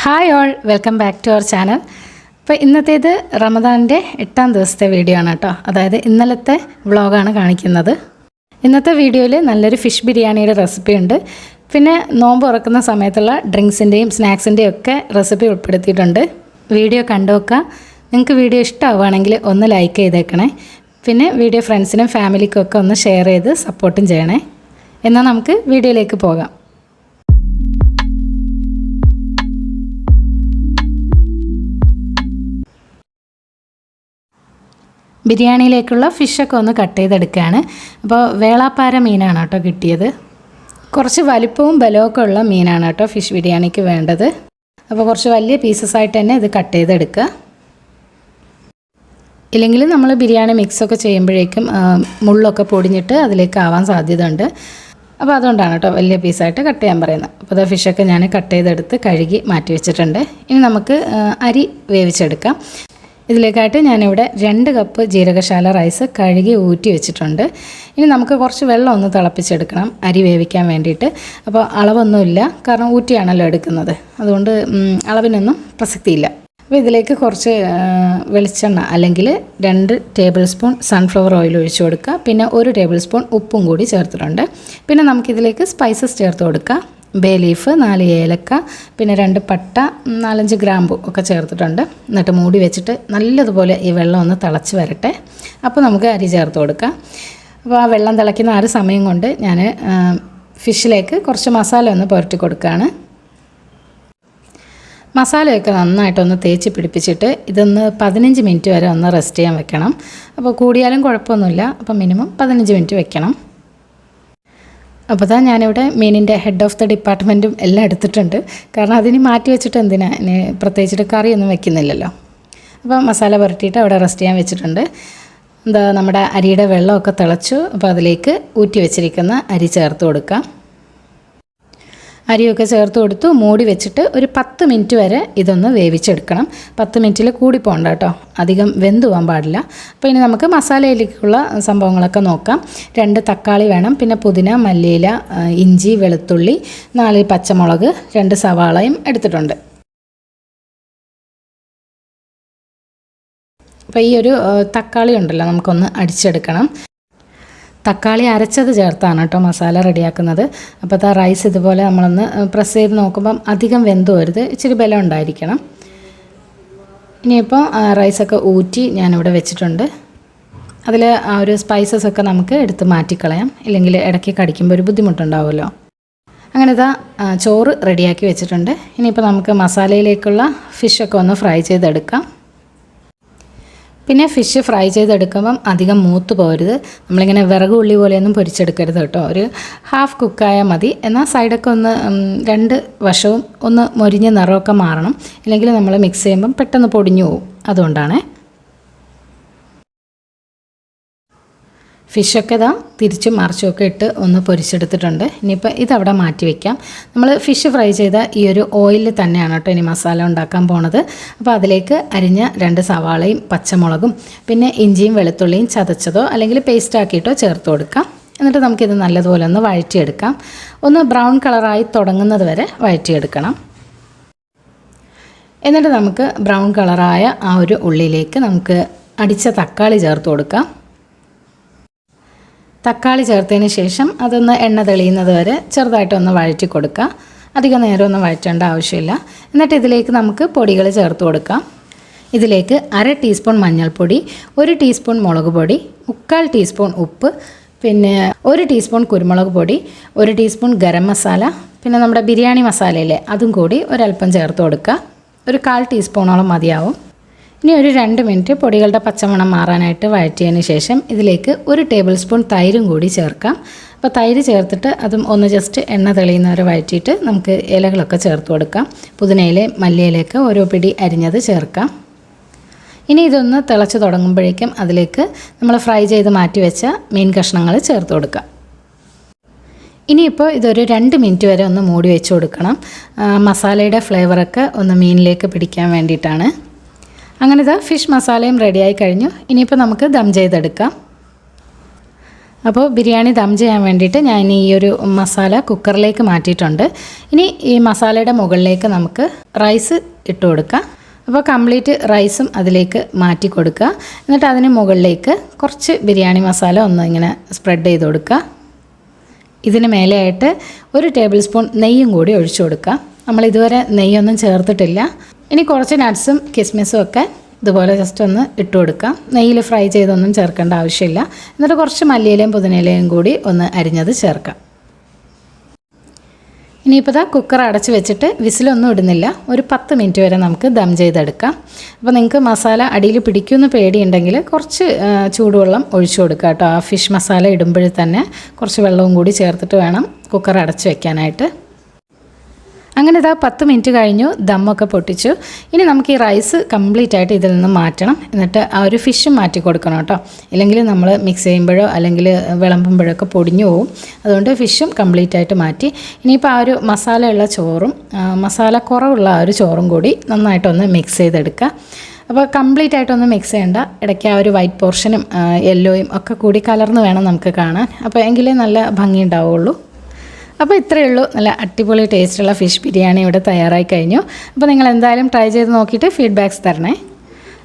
Hi all, welcome back to our channel. അപ്പോൾ ഇന്നത്തേത് റമദാനിൻ്റെ 8ാം ദിവസത്തെ വീഡിയോ ആണ് കേട്ടോ. അതായത് ഇന്നലത്തെ വ്ളോഗാണ് കാണിക്കുന്നത്. ഇന്നത്തെ വീഡിയോയിൽ നല്ലൊരു ഫിഷ് ബിരിയാണിയുടെ റെസിപ്പി ഉണ്ട്. പിന്നെ നോമ്പ് തുറക്കുന്ന സമയത്തുള്ള ഡ്രിങ്ക്സിൻ്റെയും സ്നാക്സിൻ്റെയും ഒക്കെ റെസിപ്പി ഉൾപ്പെടുത്തിയിട്ടുണ്ട്. വീഡിയോ കണ്ടുവെക്കുക. നിങ്ങൾക്ക് വീഡിയോ ഇഷ്ടമാവുകയാണെങ്കിൽ ഒന്ന് ലൈക്ക് ചെയ്തേക്കണേ. പിന്നെ വീഡിയോ ഫ്രണ്ട്സിനും ഫാമിലിക്കും ഒക്കെ ഒന്ന് ഷെയർ ചെയ്ത് സപ്പോർട്ടും ചെയ്യണേ. എന്നാൽ നമുക്ക് വീഡിയോയിലേക്ക് പോകാം. ബിരിയാണിയിലേക്കുള്ള ഫിഷൊക്കെ ഒന്ന് കട്ട് ചെയ്തെടുക്കുകയാണ്. അപ്പോൾ വേളാപ്പാര മീനാണ് കേട്ടോ കിട്ടിയത്. കുറച്ച് വലിപ്പവും ബലമൊക്കെ ഉള്ള മീനാണ് കേട്ടോ ഫിഷ് ബിരിയാണിക്ക് വേണ്ടത്. അപ്പോൾ കുറച്ച് വലിയ പീസസ് ആയിട്ട് തന്നെ ഇത് കട്ട് ചെയ്തെടുക്കുക. ഇല്ലെങ്കിൽ നമ്മൾ ബിരിയാണി മിക്സൊക്കെ ചെയ്യുമ്പോഴേക്കും മുള്ളൊക്കെ പൊടിഞ്ഞിട്ട് അതിലേക്ക് ആവാൻ സാധ്യത ഉണ്ട്. അപ്പോൾ അതുകൊണ്ടാണ് കേട്ടോ വലിയ പീസായിട്ട് കട്ട് ചെയ്യാൻ പറയുന്നത്. അപ്പോൾ അത് ഫിഷൊക്കെ ഞാൻ കട്ട് ചെയ്തെടുത്ത് കഴുകി മാറ്റി വെച്ചിട്ടുണ്ട്. ഇനി നമുക്ക് അരി വേവിച്ചെടുക്കാം. ഇതിലേക്കായിട്ട് ഞാനിവിടെ 2 കപ്പ് ജീരകശാല റൈസ് കഴുകി ഊറ്റി വെച്ചിട്ടുണ്ട്. ഇനി നമുക്ക് കുറച്ച് വെള്ളം ഒന്ന് തിളപ്പിച്ചെടുക്കണം അരി വേവിക്കാൻ വേണ്ടിയിട്ട്. അപ്പോൾ അളവൊന്നുമില്ല, കാരണം ഊറ്റിയാണല്ലോ എടുക്കുന്നത്, അതുകൊണ്ട് അളവിനൊന്നും പ്രസക്തിയില്ല. അപ്പോൾ ഇതിലേക്ക് കുറച്ച് വെളിച്ചെണ്ണ അല്ലെങ്കിൽ 2 ടേബിൾ സ്പൂൺ സൺഫ്ലവർ ഓയിൽ ഒഴിച്ചു കൊടുക്കുക. പിന്നെ 1 ടേബിൾ സ്പൂൺ ഉപ്പും കൂടി ചേർത്തിട്ടുണ്ട്. പിന്നെ നമുക്കിതിലേക്ക് സ്പൈസസ് ചേർത്ത് കൊടുക്കുക. ബേ ലീഫ്, 4 ഏലക്ക, പിന്നെ 2 പട്ട, 4-5 ഗ്രാമ്പു ഒക്കെ ചേർത്തിട്ടുണ്ട്. എന്നിട്ട് മൂടി വെച്ചിട്ട് നല്ലതുപോലെ ഈ വെള്ളം ഒന്ന് തിളച്ച് വരട്ടെ. അപ്പോൾ നമുക്ക് അരി ചേർത്ത് കൊടുക്കാം. അപ്പോൾ ആ വെള്ളം തിളയ്ക്കുന്ന ആ ഒരു സമയം കൊണ്ട് ഞാൻ ഫിഷിലേക്ക് കുറച്ച് മസാല ഒന്ന് പുരട്ടി കൊടുക്കുകയാണ്. മസാലയൊക്കെ നന്നായിട്ടൊന്ന് തേച്ച് പിടിപ്പിച്ചിട്ട് ഇതൊന്ന് 15 മിനിറ്റ് വരെ ഒന്ന് റെസ്റ്റ് ചെയ്യാൻ വെക്കണം. അപ്പോൾ കൂടിയാലും കുഴപ്പമൊന്നുമില്ല. അപ്പോൾ മിനിമം 15 മിനിറ്റ് വെക്കണം. അപ്പോൾ தான் ഞാനിവിടെ മീനിൻ്റെ ഹെഡ് ഓഫ് ദ ഡിപ്പാർട്ട്മെൻറ്റും എല്ലാം എടുത്തിട്ടുണ്ട്. കാരണം അതിന് മാറ്റി വെച്ചിട്ട് എന്തിനാ, ഇനി പ്രത്യേകിച്ചിട്ട് കറിയൊന്നും വെക്കുന്നില്ലല്ലോ. അപ്പോൾ മസാല പുരട്ടിയിട്ട് അവിടെ റെസ്റ്റ് ചെയ്യാൻ വെച്ചിട്ടുണ്ട്. നമ്മുടെ അരിയുടെ വെള്ളമൊക്കെ തിളച്ചു. അപ്പോൾ അതിലേക്ക് ഊറ്റി വെച്ചിരിക്കുന്ന അരി ചേർത്ത് കൊടുക്കാം. അരിയൊക്കെ ചേർത്ത് കൊടുത്തു മൂടി വെച്ചിട്ട് ഒരു 10 മിനിറ്റ് വരെ ഇതൊന്ന് വേവിച്ചെടുക്കണം. 10 മിനിറ്റിൽ കൂടി പോകണ്ട കേട്ടോ, അധികം വെന്ത് പോകാൻ പാടില്ല. അപ്പോൾ ഇനി നമുക്ക് മസാലയിലേക്കുള്ള സംഭവങ്ങളൊക്കെ നോക്കാം. 2 തക്കാളി വേണം, പിന്നെ പുതിന, മല്ലിയില, ഇഞ്ചി, വെളുത്തുള്ളി, 4 പച്ചമുളക്, 2 സവാളയും എടുത്തിട്ടുണ്ട്. അപ്പോൾ ഈ ഒരു തക്കാളി ഉണ്ടല്ലോ നമുക്കൊന്ന് അടിച്ചെടുക്കണം. തക്കാളി അരച്ചത് ചേർത്താണ് കേട്ടോ മസാല റെഡിയാക്കുന്നത്. അപ്പോൾ ആ റൈസ് ഇതുപോലെ നമ്മളൊന്ന് പ്രസ് ചെയ്ത് നോക്കുമ്പം അധികം വെന്ത് വരുത്, ഇച്ചിരി ബലം ഉണ്ടായിരിക്കണം. ഇനിയിപ്പോൾ റൈസൊക്കെ ഊറ്റി ഞാനിവിടെ വെച്ചിട്ടുണ്ട്. അതിൽ ആ ഒരു സ്പൈസസ് ഒക്കെ നമുക്ക് എടുത്ത് മാറ്റിക്കളയാം, ഇല്ലെങ്കിൽ ഇടയ്ക്ക് കടിക്കുമ്പോൾ ഒരു ബുദ്ധിമുട്ടുണ്ടാവുമല്ലോ. അങ്ങനെ ചോറ് റെഡിയാക്കി വെച്ചിട്ടുണ്ട്. ഇനിയിപ്പോൾ നമുക്ക് മസാലയിലേക്കുള്ള ഫിഷൊക്കെ ഒന്ന് ഫ്രൈ ചെയ്തെടുക്കാം. പിന്നെ ഫിഷ് ഫ്രൈ ചെയ്തെടുക്കുമ്പം അധികം മൂത്ത് പോകരുത്. നമ്മളിങ്ങനെ വിറക് ഉള്ളി പോലെയൊന്നും പൊരിച്ചെടുക്കരുത് കേട്ടോ. ഒരു ഹാഫ് കുക്കായാൽ മതി. എന്നാൽ സൈഡൊക്കെ ഒന്ന് 2 വശവും ഒന്ന് മൊരിഞ്ഞ് നിറമൊക്കെ മാറണം, ഇല്ലെങ്കിൽ നമ്മൾ മിക്സ് ചെയ്യുമ്പം പെട്ടെന്ന് പൊടിഞ്ഞു പോകും. അതുകൊണ്ടാണ്. ഫിഷൊക്കെ തിരിച്ചും മറിച്ചുമൊക്കെ ഇട്ട് ഒന്ന് പൊരിച്ചെടുത്തിട്ടുണ്ട്. ഇനിയിപ്പോൾ ഇതവിടെ മാറ്റി വയ്ക്കാം. നമ്മൾ ഫിഷ് ഫ്രൈ ചെയ്ത ഈ ഒരു ഓയിലിൽ തന്നെയാണ് കേട്ടോ ഇനി മസാല ഉണ്ടാക്കാൻ പോണത്. അപ്പോൾ അതിലേക്ക് അരിഞ്ഞ 2 സവാളയും പച്ചമുളകും പിന്നെ ഇഞ്ചിയും വെളുത്തുള്ളിയും ചതച്ചതോ അല്ലെങ്കിൽ പേസ്റ്റ് ആക്കിയിട്ടോ ചേർത്ത് കൊടുക്കാം. എന്നിട്ട് നമുക്കിത് നല്ലതുപോലെ ഒന്ന് വഴറ്റിയെടുക്കാം. ഒന്ന് ബ്രൗൺ കളറായി തുടങ്ങുന്നത് വരെ വഴറ്റിയെടുക്കണം. എന്നിട്ട് നമുക്ക് ബ്രൗൺ കളറായ ആ ഒരു ഉള്ളിലേക്ക് നമുക്ക് അടിച്ച തക്കാളി ചേർത്ത് കൊടുക്കാം. തക്കാളി ചേർത്തതിന് ശേഷം അതൊന്ന് എണ്ണ തെളിയുന്നത് വരെ ചെറുതായിട്ടൊന്ന് വഴറ്റി കൊടുക്കുക. അധികം നേരമൊന്നും വഴറ്റേണ്ട ആവശ്യമില്ല. എന്നിട്ട് ഇതിലേക്ക് നമുക്ക് പൊടികൾ ചേർത്ത് കൊടുക്കാം. ഇതിലേക്ക് 1/2 ടീസ്പൂൺ മഞ്ഞൾപ്പൊടി, 1 ടീസ്പൂൺ മുളക് പൊടി, 1/4 ടീസ്പൂൺ ഉപ്പ്, പിന്നെ 1 ടീസ്പൂൺ കുരുമുളക് പൊടി, 1 ടീസ്പൂൺ ഗരം മസാല, പിന്നെ നമ്മുടെ ബിരിയാണി മസാലയില്ലേ അതും കൂടി ഒരല്പം ചേർത്ത് കൊടുക്കുക. ഒരു 1/4 ടീസ്പൂണോളം മതിയാവും. ഇനി ഒരു 2 മിനിറ്റ് പൊടികളുടെ പച്ചമണം മാറാനായിട്ട് വഴറ്റിയതിന് ശേഷം ഇതിലേക്ക് 1 ടേബിൾ സ്പൂൺ തൈരും കൂടി ചേർക്കാം. അപ്പോൾ തൈര് ചേർത്തിട്ട് അതും ഒന്ന് ജസ്റ്റ് എണ്ണ തെളിയുന്നവരെ വഴറ്റിയിട്ട് നമുക്ക് ഇലകളൊക്കെ ചേർത്ത് കൊടുക്കാം. പുതിനയില, മല്ലിയിലയൊക്കെ ഓരോ പിടി അരിഞ്ഞത് ചേർക്കാം. ഇനി ഇതൊന്ന് തിളച്ച് തുടങ്ങുമ്പോഴേക്കും അതിലേക്ക് നമ്മൾ ഫ്രൈ ചെയ്ത് മാറ്റി വെച്ച മീൻ കഷ്ണങ്ങൾ ചേർത്ത് കൊടുക്കാം. ഇനിയിപ്പോൾ ഇതൊരു 2 മിനിറ്റ് വരെ ഒന്ന് മൂടി വെച്ച് കൊടുക്കണം. മസാലയുടെ ഫ്ലേവറൊക്കെ ഒന്ന് മീനിലേക്ക് പിടിക്കാൻ വേണ്ടിയിട്ടാണ്. അങ്ങനെ ഫിഷ് മസാലയും റെഡിയായി കഴിഞ്ഞു. ഇനിയിപ്പോൾ നമുക്ക് ദം ചെയ്തെടുക്കാം. അപ്പോൾ ബിരിയാണി ദം ചെയ്യാൻ വേണ്ടിയിട്ട് ഞാൻ ഈ ഒരു മസാല കുക്കറിലേക്ക് മാറ്റിയിട്ടുണ്ട്. ഇനി ഈ മസാലയുടെ മുകളിലേക്ക് നമുക്ക് റൈസ് ഇട്ട് കൊടുക്കാം. അപ്പോൾ കംപ്ലീറ്റ് റൈസും അതിലേക്ക് മാറ്റി കൊടുക്കുക. എന്നിട്ട് അതിന് മുകളിലേക്ക് കുറച്ച് ബിരിയാണി മസാല ഒന്ന് ഇങ്ങനെ സ്പ്രെഡ് ചെയ്ത് കൊടുക്കുക. ഇതിന് മേലെയായിട്ട് 1 ടേബിൾ സ്പൂൺ നെയ്യും കൂടി ഒഴിച്ചു കൊടുക്കുക. നമ്മൾ ഇതുവരെ നെയ്യൊന്നും ചേർത്തിട്ടില്ല. ഇനി കുറച്ച് നട്ട്സും കിസ്മിസും ഒക്കെ ഇതുപോലെ ജസ്റ്റ് ഒന്ന് ഇട്ട് കൊടുക്കാം. നെയ്യിൽ ഫ്രൈ ചെയ്തൊന്നും ചേർക്കേണ്ട ആവശ്യമില്ല. എന്നിട്ട് കുറച്ച് മല്ലിയിലയും പുതിനയിലയും കൂടി ഒന്ന് അരിഞ്ഞത് ചേർക്കാം. ഇനിയിപ്പോൾ കുക്കർ അടച്ച് വെച്ചിട്ട് വിസിലൊന്നും ഇടുന്നില്ല. ഒരു 10 മിനിറ്റ് വരെ നമുക്ക് ദം ചെയ്തെടുക്കാം. അപ്പോൾ നിങ്ങൾക്ക് മസാല അടിയിൽ പിടിക്കുമെന്ന് പേടിയുണ്ടെങ്കിൽ കുറച്ച് ചൂടുവെള്ളം ഒഴിച്ചു കൊടുക്കുക കേട്ടോ. ആ ഫിഷ് മസാല ഇടുമ്പോഴേ തന്നെ കുറച്ച് വെള്ളവും കൂടി ചേർത്തിട്ട് വേണം കുക്കർ അടച്ച് വെക്കാനായിട്ട്. അങ്ങനെ 10 മിനിറ്റ് കഴിഞ്ഞു, ദമ്മൊക്കെ പൊട്ടിച്ചു. ഇനി നമുക്ക് ഈ റൈസ് കംപ്ലീറ്റ് ആയിട്ട് ഇതിൽ നിന്ന് മാറ്റണം. എന്നിട്ട് ആ ഒരു ഫിഷും മാറ്റി കൊടുക്കണം കേട്ടോ. ഇല്ലെങ്കിൽ നമ്മൾ മിക്സ് ചെയ്യുമ്പോഴോ അല്ലെങ്കിൽ വിളമ്പുമ്പോഴൊക്കെ പൊടിഞ്ഞു പോവും. അതുകൊണ്ട് ഫിഷും കംപ്ലീറ്റ് ആയിട്ട് മാറ്റി. ഇനിയിപ്പോൾ ആ ഒരു മസാലയുള്ള ചോറും മസാല കുറവുള്ള ആ ഒരു ചോറും കൂടി നന്നായിട്ടൊന്ന് മിക്സ് ചെയ്തെടുക്കുക. അപ്പോൾ കംപ്ലീറ്റ് ആയിട്ടൊന്ന് മിക്സ് ചെയ്യേണ്ട. ഇടയ്ക്ക് ആ ഒരു വൈറ്റ് പോർഷനും യെല്ലോയും ഒക്കെ കൂടി കലർന്ന് വേണം നമുക്ക് കാണാൻ. അപ്പോൾ എങ്കിലേ നല്ല ഭംഗി ഉണ്ടാവുള്ളൂ. അപ്പോൾ ഇത്രയേ ഉള്ളൂ. നല്ല അടിപൊളി ടേസ്റ്റുള്ള ഫിഷ് ബിരിയാണി ഇവിടെ തയ്യാറായി കഴിഞ്ഞു. അപ്പോൾ നിങ്ങൾ എന്തായാലും ട്രൈ ചെയ്ത് നോക്കിയിട്ട് ഫീഡ്ബാക്ക്സ് തരണേ.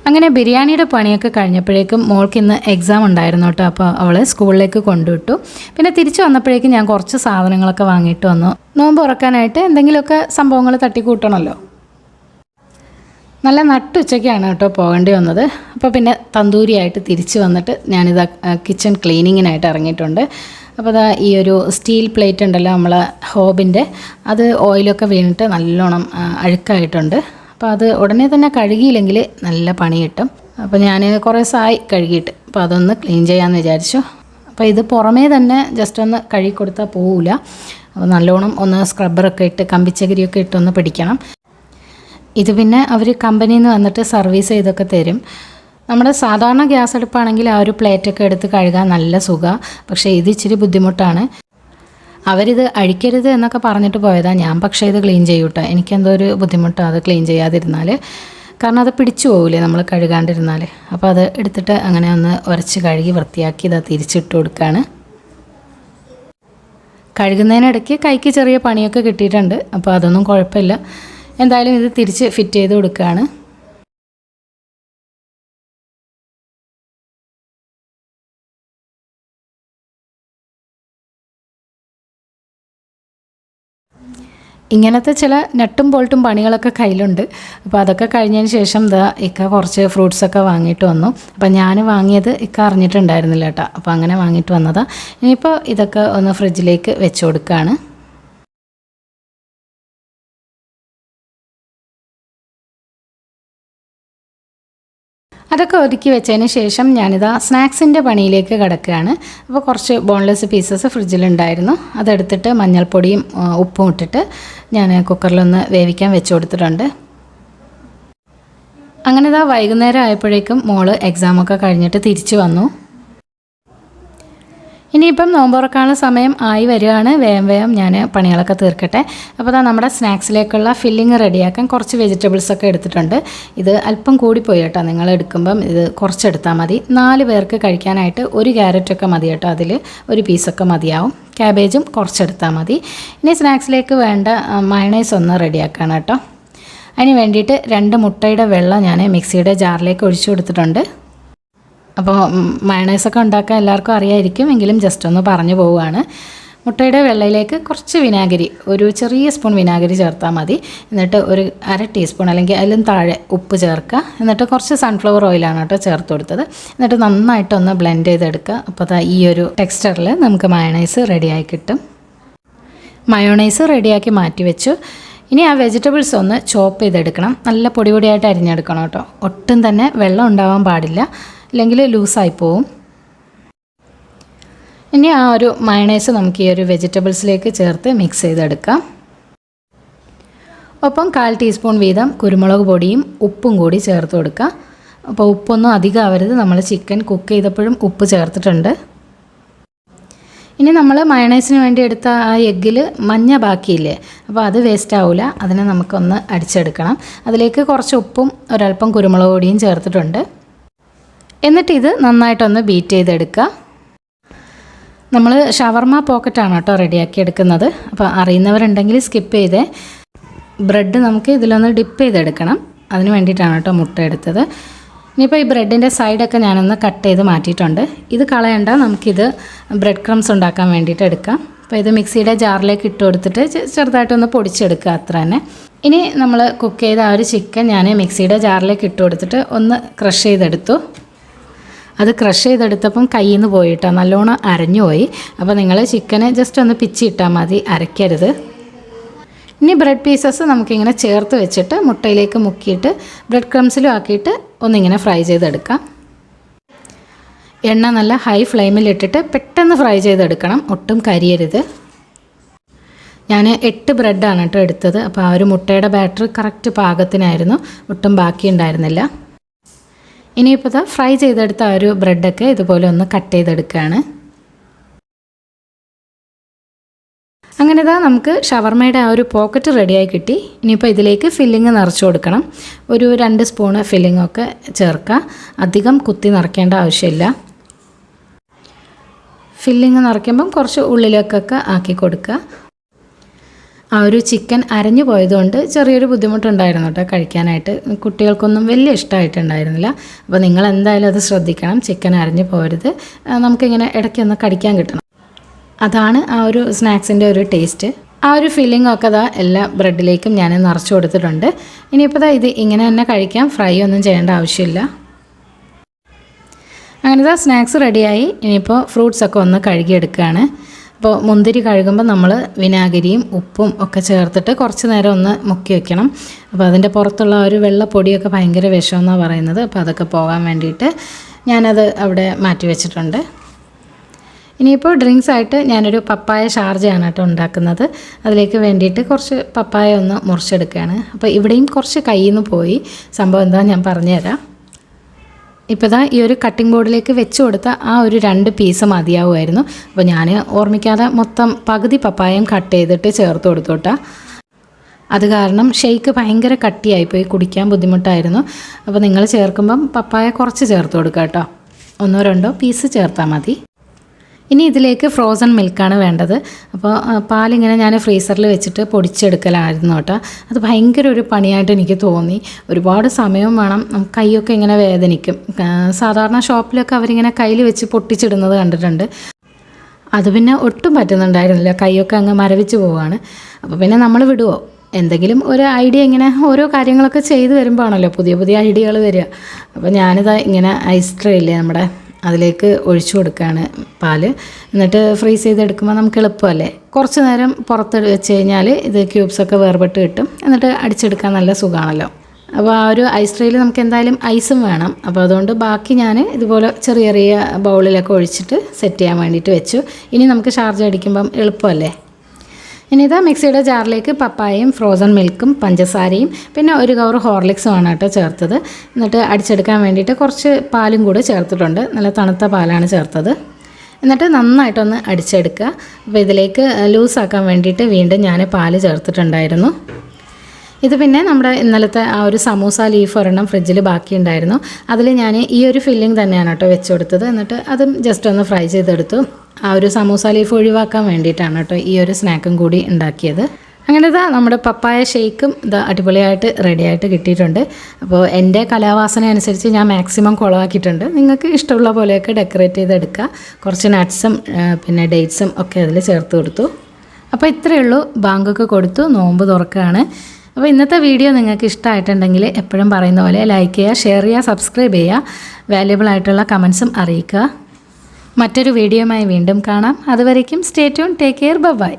അങ്ങനെ ബിരിയാണിയുടെ പണിയൊക്കെ കഴിഞ്ഞപ്പോഴേക്കും മോൾക്ക് ഇന്ന് എക്സാം ഉണ്ടായിരുന്നു കേട്ടോ. അപ്പോൾ അവളെ സ്കൂളിലേക്ക് കൊണ്ടുവിട്ടു. പിന്നെ തിരിച്ചു വന്നപ്പോഴേക്കും ഞാൻ കുറച്ച് സാധനങ്ങളൊക്കെ വാങ്ങിയിട്ട് വന്നു. നോമ്പ് തുറക്കാനായിട്ട് എന്തെങ്കിലുമൊക്കെ സംഭവങ്ങൾ തട്ടിക്കൂട്ടണമല്ലോ. നല്ല നട്ടുച്ചയ്ക്കാണ് കേട്ടോ പോകേണ്ടി വന്നത്. അപ്പോൾ പിന്നെ തന്തൂരിയായിട്ട് തിരിച്ച് വന്നിട്ട് ഞാനിതാ കിച്ചൺ ക്ലീനിങ്ങിനായിട്ട് ഇറങ്ങിയിട്ടുണ്ട്. അപ്പോൾ ഈ ഒരു സ്റ്റീൽ പ്ലേറ്റ് ഉണ്ടല്ലോ നമ്മളെ ഹോബിൻ്റെ, അത് ഓയിലൊക്കെ വീണിട്ട് നല്ലോണം അഴുക്കായിട്ടുണ്ട്. അപ്പോൾ അത് ഉടനെ തന്നെ കഴുകിയില്ലെങ്കിൽ നല്ല പണി കിട്ടും. അപ്പോൾ ഞാൻ കുറേ ദിവസമായി കഴുകിയിട്ട്, അപ്പോൾ അതൊന്ന് ക്ലീൻ ചെയ്യാമെന്ന് വിചാരിച്ചു. അപ്പോൾ ഇത് പുറമേ തന്നെ ജസ്റ്റ് ഒന്ന് കഴുകി കൊടുത്താൽ പോവില്ല. അപ്പോൾ നല്ലോണം ഒന്ന് സ്ക്രബ്ബറൊക്കെ ഇട്ട് കമ്പിച്ചകരിയൊക്കെ ഇട്ടൊന്ന് പിടിക്കണം. ഇത് പിന്നെ അവർ കമ്പനിയിൽ നിന്ന് വന്നിട്ട് സർവീസ് ചെയ്തൊക്കെ തരും. നമ്മുടെ സാധാരണ ഗ്യാസ് അടുപ്പാണെങ്കിൽ ആ ഒരു പ്ലേറ്റൊക്കെ എടുത്ത് കഴുകാൻ നല്ല സുഖമാണ്. പക്ഷേ ഇത് ഇച്ചിരി ബുദ്ധിമുട്ടാണ്. അവരിത് അഴിക്കരുത് എന്നൊക്കെ പറഞ്ഞിട്ട് പോയതാണ്. ഞാൻ പക്ഷേ ഇത് ക്ലീൻ ചെയ്യൂട്ടോ. എനിക്കെന്തോ ഒരു ബുദ്ധിമുട്ടാണ് അത് ക്ലീൻ ചെയ്യാതിരുന്നാൽ. കാരണം അത് പിടിച്ചു പോകില്ലേ നമ്മൾ കഴുകാണ്ടിരുന്നാൽ. അപ്പോൾ അത് എടുത്തിട്ട് അങ്ങനെ ഒന്ന് ഉരച്ച് കഴുകി വൃത്തിയാക്കി ഇത് തിരിച്ചിട്ട് കൊടുക്കുകയാണ്. കഴുകുന്നതിനിടയ്ക്ക് കൈക്ക് ചെറിയ പണിയൊക്കെ കിട്ടിയിട്ടുണ്ട്. അപ്പോൾ അതൊന്നും കുഴപ്പമില്ല. എന്തായാലും ഇത് തിരിച്ച് ഫിറ്റ് ചെയ്ത് കൊടുക്കുകയാണ്. ഇങ്ങനത്തെ ചില നട്ടും ബോൾട്ടും പണികളൊക്കെ കയ്യിലുണ്ട്. അപ്പോൾ അതൊക്കെ കഴിഞ്ഞതിന് ശേഷം ഇക്ക കുറച്ച് ഫ്രൂട്ട്സൊക്കെ വാങ്ങിയിട്ട് വന്നു. അപ്പോൾ ഞാൻ വാങ്ങിയത് ഇക്ക അറിഞ്ഞിട്ടുണ്ടായിരുന്നില്ല കേട്ടോ. അപ്പോൾ അങ്ങനെ വാങ്ങിയിട്ട് വന്നതാണ്. ഇനിയിപ്പോൾ ഇതൊക്കെ ഒന്ന് ഫ്രിഡ്ജിലേക്ക് വെച്ച് കൊടുക്കുകയാണ്. അതൊക്കെ ഒതുക്കി വെച്ചതിന് ശേഷം ഞാനിതാ സ്നാക്സിൻ്റെ പണിയിലേക്ക് കിടക്കുകയാണ്. അപ്പോൾ കുറച്ച് ബോൺലെസ് പീസസ് ഫ്രിഡ്ജിലുണ്ടായിരുന്നു. അതെടുത്തിട്ട് മഞ്ഞൾപ്പൊടിയും ഉപ്പും ഇട്ടിട്ട് ഞാൻ കുക്കറിലൊന്ന് വേവിക്കാൻ വെച്ച് കൊടുത്തിട്ടുണ്ട്. അങ്ങനെ വൈകുന്നേരം ആയപ്പോഴേക്കും മോള് എക്സാമൊക്കെ കഴിഞ്ഞിട്ട് തിരിച്ചു വന്നു. ഇനിയിപ്പം നോമ്പ് തുറക്കാനുള്ള സമയം ആയി വരികയാണ്. വേഗം ഞാൻ പണികളൊക്കെ തീർക്കട്ടെ. അപ്പോൾ നമ്മുടെ സ്നാക്സിലേക്കുള്ള ഫില്ലിങ് റെഡിയാക്കാൻ കുറച്ച് വെജിറ്റബിൾസൊക്കെ എടുത്തിട്ടുണ്ട്. ഇത് അല്പം കൂടിപ്പോയി കേട്ടോ. നിങ്ങൾ എടുക്കുമ്പം ഇത് കുറച്ചെടുത്താൽ മതി. 4 പേർക്ക് കഴിക്കാനായിട്ട് 1 ക്യാരറ്റൊക്കെ മതി കേട്ടോ. അതിൽ 1 പീസൊക്കെ മതിയാവും. ക്യാബേജും കുറച്ചെടുത്താൽ മതി. ഇനി സ്നാക്സിലേക്ക് വേണ്ട മയണൈസ് ഒന്ന് റെഡിയാക്കണം കേട്ടോ. അതിന് വേണ്ടിയിട്ട് 2 മുട്ടയുടെ വെള്ളം ഞാൻ മിക്സിയുടെ ജാറിലേക്ക് ഒഴിച്ചു കൊടുത്തിട്ടുണ്ട്. അപ്പോൾ മയണൈസൊക്കെ ഉണ്ടാക്കാൻ എല്ലാവർക്കും അറിയായിരിക്കും, എങ്കിലും ജസ്റ്റ് ഒന്ന് പറഞ്ഞു പോവുകയാണ്. മുട്ടയുടെ വെള്ളയിലേക്ക് കുറച്ച് വിനാഗിരി, ഒരു ചെറിയ സ്പൂൺ വിനാഗിരി ചേർത്താൽ മതി. എന്നിട്ട് ഒരു 1/2 ടീസ്പൂൺ അല്ലെങ്കിൽ അതിലും താഴെ ഉപ്പ് ചേർക്കുക. എന്നിട്ട് കുറച്ച് സൺഫ്ലവർ ഓയിലാണ് കേട്ടോ ചേർത്ത് കൊടുത്തത്. എന്നിട്ട് നന്നായിട്ടൊന്ന് ബ്ലെൻഡ് ചെയ്തെടുക്കുക. അപ്പോൾ ഈ ഒരു ടെക്സ്ചറിൽ നമുക്ക് മയണൈസ് റെഡിയായി കിട്ടും. മയോണൈസ് റെഡിയാക്കി മാറ്റി വെച്ചു. ഇനി ആ വെജിറ്റബിൾസ് ഒന്ന് ചോപ്പ് ചെയ്തെടുക്കണം. നല്ല പൊടിയായിട്ട് അരിഞ്ഞെടുക്കണം കേട്ടോ. ഒട്ടും തന്നെ വെള്ളം ഉണ്ടാവാൻ പാടില്ല, അല്ലെങ്കിൽ ലൂസായി പോവും. ഇനി ആ ഒരു മയണൈസ് നമുക്ക് ഈ ഒരു വെജിറ്റബിൾസിലേക്ക് ചേർത്ത് മിക്സ് ചെയ്തെടുക്കാം. ഒപ്പം 1/4 ടീസ്പൂൺ വീതം കുരുമുളക് പൊടിയും ഉപ്പും കൂടി ചേർത്ത് കൊടുക്കുക. അപ്പോൾ ഉപ്പൊന്നും അധികം ആവരുത്. നമ്മൾ ചിക്കൻ കുക്ക് ചെയ്തപ്പോഴും ഉപ്പ് ചേർത്തിട്ടുണ്ട്. ഇനി നമ്മൾ മയണൈസിന് വേണ്ടി എടുത്ത ആ എഗ്ഗിൽ മഞ്ഞ ബാക്കിയില്ലേ, അപ്പോൾ അത് വേസ്റ്റ് ആവില്ല. അതിനെ നമുക്കൊന്ന് അടിച്ചെടുക്കണം. അതിലേക്ക് കുറച്ച് ഉപ്പും ഒരൽപ്പം കുരുമുളക് പൊടിയും ചേർത്തിട്ടുണ്ട്. എന്നിട്ട് ഇത് നന്നായിട്ടൊന്ന് ബീറ്റ് ചെയ്തെടുക്കുക. നമ്മൾ ഷവർമ പോക്കറ്റാണ് കേട്ടോ റെഡിയാക്കി എടുക്കുന്നത്. അപ്പോൾ അറിയുന്നവരുണ്ടെങ്കിൽ സ്കിപ്പ് ചെയ്തേ. ബ്രെഡ് നമുക്ക് ഇതിലൊന്ന് ഡിപ്പ് ചെയ്തെടുക്കണം. അതിന് വേണ്ടിയിട്ടാണ് കേട്ടോ മുട്ട എടുത്തത്. ഇനിയിപ്പോൾ ഈ ബ്രെഡിൻ്റെ സൈഡൊക്കെ ഞാനൊന്ന് കട്ട് ചെയ്ത് മാറ്റിയിട്ടുണ്ട്. ഇത് കളയണ്ട, നമുക്കിത് ബ്രെഡ് ക്രംസ് ഉണ്ടാക്കാൻ വേണ്ടിയിട്ട് എടുക്കാം. അപ്പോൾ ഇത് മിക്സിയുടെ ജാറിലേക്ക് ഇട്ട് കൊടുത്തിട്ട് ചെറുതായിട്ടൊന്ന് പൊടിച്ചെടുക്കുക, അത്ര തന്നെ. ഇനി നമ്മൾ കുക്ക് ചെയ്ത ആ ഒരു ചിക്കൻ ഞാൻ മിക്സിയുടെ ജാറിലേക്ക് ഇട്ട് കൊടുത്തിട്ട് ഒന്ന് ക്രഷ് ചെയ്തെടുത്തു. അത് ക്രഷ് ചെയ്തെടുത്തപ്പം കയ്യിൽ നിന്ന് പോയിട്ടോ, നല്ലോണം അരഞ്ഞു പോയി. അപ്പോൾ നിങ്ങൾ ചിക്കന് ജസ്റ്റ് ഒന്ന് പിച്ചിട്ടാൽ മതി, അരയ്ക്കരുത്. ഇനി ബ്രെഡ് പീസസ് നമുക്കിങ്ങനെ ചേർത്ത് വെച്ചിട്ട് മുട്ടയിലേക്ക് മുക്കിയിട്ട് ബ്രെഡ് ക്രംസിലും ആക്കിയിട്ട് ഒന്നിങ്ങനെ ഫ്രൈ ചെയ്തെടുക്കാം. എണ്ണ നല്ല ഹൈ ഫ്ലെയിമിലിട്ടിട്ട് പെട്ടെന്ന് ഫ്രൈ ചെയ്തെടുക്കണം, ഒട്ടും കരിയരുത്. ഞാൻ 8 ബ്രെഡാണ് കേട്ടോ എടുത്തത്. അപ്പോൾ ആ ഒരു മുട്ടയുടെ ബാറ്റർ കറക്റ്റ് പാകത്തിനായിരുന്നു, ഒട്ടും ബാക്കി ഉണ്ടായിരുന്നില്ല. ഇനിയിപ്പോൾ ഇതാ ഫ്രൈ ചെയ്തെടുത്ത ആ ഒരു ബ്രെഡൊക്കെ ഇതുപോലെ ഒന്ന് കട്ട് ചെയ്തെടുക്കുകയാണ്. അങ്ങനെ ഇതാ നമുക്ക് ഷവർമയുടെ ആ ഒരു പോക്കറ്റ് റെഡിയായി കിട്ടി. ഇനിയിപ്പോൾ ഇതിലേക്ക് ഫില്ലിങ് നിറച്ച് കൊടുക്കണം. ഒരു 2 സ്പൂണ് ഫില്ലിങ്ങൊക്കെ ചേർക്കുക. അധികം കുത്തി നിറയ്ക്കേണ്ട ആവശ്യമില്ല. ഫില്ലിങ് നിറയ്ക്കുമ്പം കുറച്ച് ഉള്ളിലേക്കൊക്കെ ആക്കി കൊടുക്കുക. ആ ഒരു ചിക്കൻ അരഞ്ഞു പോയതുകൊണ്ട് ചെറിയൊരു ബുദ്ധിമുട്ടുണ്ടായിരുന്നു കേട്ടോ കഴിക്കാനായിട്ട്. കുട്ടികൾക്കൊന്നും വലിയ ഇഷ്ടമായിട്ടുണ്ടായിരുന്നില്ല. അപ്പോൾ നിങ്ങൾ എന്തായാലും അത് ശ്രദ്ധിക്കണം, ചിക്കൻ അരഞ്ഞു പോകരുത്. നമുക്കിങ്ങനെ ഇടയ്ക്കൊന്ന് കടിക്കാൻ കിട്ടണം. അതാണ് ആ ഒരു സ്നാക്സിൻ്റെ ഒരു ടേസ്റ്റ്. ആ ഒരു ഫില്ലിങ്ങൊക്കെ അതാ എല്ലാ ബ്രെഡിലേക്കും ഞാൻ നിറച്ച് കൊടുത്തിട്ടുണ്ട്. ഇനിയിപ്പോൾ ഇത് ഇങ്ങനെ തന്നെ കഴിക്കാം, ഫ്രൈ ഒന്നും ചെയ്യേണ്ട ആവശ്യമില്ല. അങ്ങനെ ഇതാ സ്നാക്സ് റെഡിയായി. ഇനിയിപ്പോൾ ഫ്രൂട്ട്സൊക്കെ ഒന്ന് കഴുകിയെടുക്കുകയാണ്. അപ്പോൾ മുന്തിരി കഴുകുമ്പോൾ നമ്മൾ വിനാഗിരിയും ഉപ്പും ഒക്കെ ചേർത്തിട്ട് കുറച്ച് നേരം ഒന്ന് മുക്കി വെക്കണം. അപ്പോൾ അതിൻ്റെ പുറത്തുള്ള ഒരു വെള്ളപ്പൊടിയൊക്കെ ഭയങ്കര വിഷമെന്നാണ് പറയുന്നത്. അപ്പോൾ അതൊക്കെ പോകാൻ വേണ്ടിയിട്ട് ഞാനത് അവിടെ മാറ്റി വെച്ചിട്ടുണ്ട്. ഇനിയിപ്പോൾ ഡ്രിങ്ക്സ് ആയിട്ട് ഞാനൊരു പപ്പായ ഷാർജയാണ് കേട്ടോ ഉണ്ടാക്കുന്നത്. അതിലേക്ക് വേണ്ടിയിട്ട് കുറച്ച് പപ്പായ ഒന്ന് മുറിച്ചെടുക്കുകയാണ്. അപ്പോൾ ഇവിടെയും കുറച്ച് കയ്യിൽ നിന്ന് പോയി. സംഭവം എന്താ ഞാൻ പറഞ്ഞുതരാം. ഇപ്പോൾ ഇതാ ഈ ഒരു കട്ടിംഗ് ബോർഡിലേക്ക് വെച്ച് കൊടുത്ത ആ ഒരു 2 പീസ് മതിയാവുമായിരുന്നു. അപ്പോൾ ഞാൻ ഓർമ്മിക്കാതെ മൊത്തം പകുതി പപ്പായയും കട്ട് ചെയ്തിട്ട് ചേർത്ത് കൊടുത്തു കേട്ടോ. അത് കാരണം ഷെയ്ക്ക് ഭയങ്കര കട്ടിയായിപ്പോയി, കുടിക്കാൻ ബുദ്ധിമുട്ടായിരുന്നു. അപ്പോൾ നിങ്ങൾ ചേർക്കുമ്പം പപ്പായ കുറച്ച് ചേർത്ത് കൊടുക്കുക കേട്ടോ. 1-2 പീസ് ചേർത്താൽ മതി. ഇനി ഇതിലേക്ക് ഫ്രോസൺ മിൽക്കാണ് വേണ്ടത്. അപ്പോൾ പാലിങ്ങനെ ഞാൻ ഫ്രീസറിൽ വെച്ചിട്ട് പൊടിച്ചെടുക്കലായിരുന്നു കേട്ടോ. അത് ഭയങ്കര ഒരു പണിയായിട്ട് എനിക്ക് തോന്നി. ഒരുപാട് സമയം വേണം, കൈയൊക്കെ ഇങ്ങനെ വേദനിക്കും. സാധാരണ ഷോപ്പിലൊക്കെ അവരിങ്ങനെ കയ്യിൽ വെച്ച് പൊട്ടിച്ചിടുന്നത് കണ്ടിട്ടുണ്ട്. അത് പിന്നെ ഒട്ടും പറ്റുന്നുണ്ടായിരുന്നില്ല, കൈയൊക്കെ അങ്ങ് മരവിച്ച് പോവുകയാണ്. അപ്പോൾ പിന്നെ നമ്മൾ വിടുമോ? എന്തെങ്കിലും ഒരു ഐഡിയ ഇങ്ങനെ ഓരോ കാര്യങ്ങളൊക്കെ ചെയ്ത് വരുമ്പോൾ ആണല്ലോ പുതിയ പുതിയ ഐഡിയകൾ വരിക. അപ്പോൾ ഞാനിതാ ഇങ്ങനെ ഐസ് ട്രേ ഇല്ലേ നമ്മുടെ, അതിലേക്ക് ഒഴിച്ചു കൊടുക്കുകയാണ് പാല്. എന്നിട്ട് ഫ്രീസ് ചെയ്തെടുക്കുമ്പോൾ നമുക്ക് എളുപ്പമല്ലേ. കുറച്ച് നേരം പുറത്ത് വെച്ച് കഴിഞ്ഞാൽ ഇത് ക്യൂബ്സൊക്കെ വേർപെട്ട് കിട്ടും. എന്നിട്ട് അടിച്ചെടുക്കാൻ നല്ല സുഖമാണല്ലോ. അപ്പോൾ ആ ഒരു ഐസ് ട്രേയിൽ നമുക്ക് എന്തായാലും ഐസും വേണം. അപ്പോൾ അതുകൊണ്ട് ബാക്കി ഞാൻ ഇതുപോലെ ചെറിയ ചെറിയ ബൗളിലൊക്കെ ഒഴിച്ചിട്ട് സെറ്റ് ചെയ്യാൻ വേണ്ടിയിട്ട് വെച്ചു. ഇനി നമുക്ക് ഷാർജ അടിക്കുമ്പം എളുപ്പമല്ലേ. ഇനി ഇതാ മിക്സിയുടെ ജാറിലേക്ക് പപ്പായയും ഫ്രോസൺ മിൽക്കും പഞ്ചസാരയും പിന്നെ 1 കവർ ഹോർലിക്സും ആണ് കേട്ടോ ചേർത്തത്. എന്നിട്ട് അടിച്ചെടുക്കാൻ വേണ്ടിയിട്ട് കുറച്ച് പാലും കൂടെ ചേർത്തിട്ടുണ്ട്. നല്ല തണുത്ത പാലാണ് ചേർത്തത്. എന്നിട്ട് നന്നായിട്ടൊന്ന് അടിച്ചെടുക്കുക. അപ്പോൾ ഇതിലേക്ക് ലൂസാക്കാൻ വേണ്ടിയിട്ട് വീണ്ടും ഞാൻ പാല് ചേർത്തിട്ടുണ്ടായിരുന്നു. ഇത് പിന്നെ നമ്മുടെ ഇന്നലത്തെ ആ ഒരു സമൂസ ലീഫ് ഒരെണ്ണം ഫ്രിഡ്ജിൽ ബാക്കിയുണ്ടായിരുന്നു. അതിൽ ഞാൻ ഈ ഒരു ഫില്ലിംഗ് തന്നെയാണ് കേട്ടോ വെച്ച് കൊടുത്തത്. എന്നിട്ട് അതും ജസ്റ്റ് ഒന്ന് ഫ്രൈ ചെയ്തെടുത്തു. ആ ഒരു സമൂസ ലീഫ് ഒഴിവാക്കാൻ വേണ്ടിയിട്ടാണ് കേട്ടോ ഈ ഒരു സ്നാക്കും കൂടി ഉണ്ടാക്കിയത്. അങ്ങനെ ഇതാ നമ്മുടെ പപ്പായ ഷേക്കും ഇതാ അടിപൊളിയായിട്ട് റെഡിയായിട്ട് കിട്ടിയിട്ടുണ്ട്. അപ്പോൾ എൻ്റെ കലാവാസന അനുസരിച്ച് ഞാൻ മാക്സിമം കുളമാക്കിയിട്ടുണ്ട്. നിങ്ങൾക്ക് ഇഷ്ടമുള്ള പോലെയൊക്കെ ഡെക്കറേറ്റ് ചെയ്തെടുക്കുക. കുറച്ച് നട്ട്സും പിന്നെ ഡേറ്റ്സും ഒക്കെ അതിൽ ചേർത്ത് കൊടുത്തു. അപ്പോൾ ഇത്രയേ ഉള്ളൂ. ബാങ്കൊക്കെ കൊടുത്തു, നോമ്പ് തുറക്കുകയാണ്. അപ്പോൾ ഇന്നത്തെ വീഡിയോ നിങ്ങൾക്ക് ഇഷ്ടമായിട്ടുണ്ടെങ്കിൽ എപ്പോഴും പറയുന്ന പോലെ ലൈക്ക് ചെയ്യുക, ഷെയർ ചെയ്യുക, സബ്സ്ക്രൈബ് ചെയ്യുക. വാല്യുബിൾ ആയിട്ടുള്ള കമൻസും അറിയിക്കുക. മറ്റൊരു വീഡിയോയുമായി വീണ്ടും കാണാം. അതുവരേക്കും stay tune, take care, by.